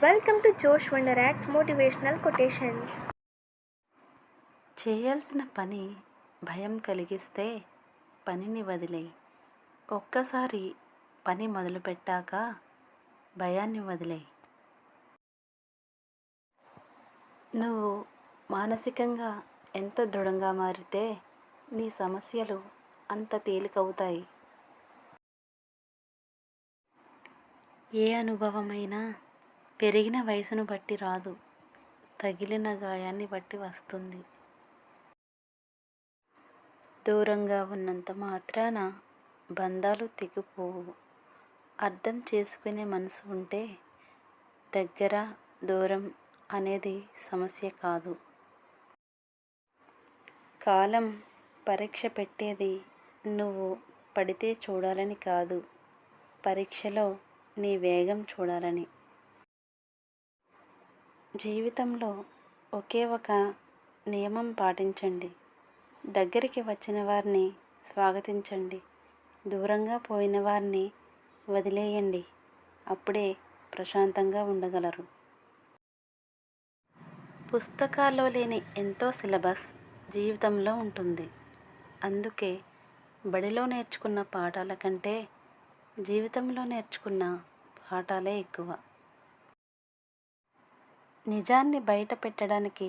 Welcome to Josh Wonderact's Motivational Quotations. చేయాల్సిన పని భయం కలిగిస్తే పనిని వదిలేయి. ఒక్కసారి పని మొదలుపెట్టాక భయాన్ని వదిలేయి. నువ్వు మానసికంగా ఎంత దృఢంగా మారితే నీ సమస్యలు అంత తేలికవుతాయి. ఏ అనుభవమైనా పెరిగిన వయసును బట్టి రాదు, తగిలిన గాయాన్ని బట్టి వస్తుంది. దూరంగా ఉన్నంత మాత్రాన బంధాలు తెగిపోవు. అర్థం చేసుకునే మనసు ఉంటే దగ్గర దూరం అనేది సమస్య కాదు. కాలం పరీక్ష పెట్టేది నువ్వు పడితే చూడాలని కాదు, పరీక్షలో నీ వేగం చూడాలని. జీవితంలో ఒకే ఒక నియమం పాటించండి. దగ్గరికి వచ్చిన వారిని స్వాగతించండి, దూరంగా పోయిన వారిని వదిలేయండి. అప్పుడే ప్రశాంతంగా ఉండగలరు. పుస్తకాల్లో లేని ఎంతో సిలబస్ జీవితంలో ఉంటుంది. అందుకే బడిలో నేర్చుకున్న పాఠాల కంటే జీవితంలో నేర్చుకున్న పాఠాలే ఎక్కువ. నిజాన్ని బయట పెట్టడానికి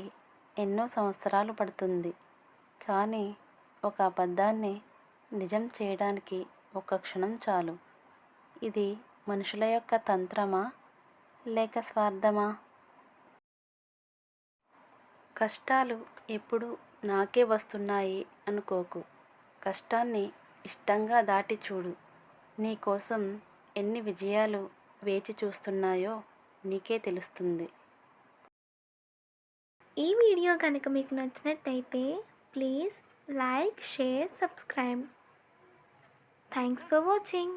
ఎన్నో సంవత్సరాలు పడుతుంది, కానీ ఒక అబద్ధాన్ని నిజం చేయడానికి ఒక క్షణం చాలు. ఇది మనుషుల యొక్క తంత్రమా లేక స్వార్థమా? కష్టాలు ఎప్పుడు నాకే వస్తున్నాయి అనుకోకు. కష్టాన్ని ఇష్టంగా దాటి చూడు. నీ కోసం ఎన్ని విజయాలు వేచి చూస్తున్నాయో నీకే తెలుస్తుంది. ఈ వీడియో కనుక మీకు నచ్చినట్టయితే please like, share, subscribe. Thanks for watching.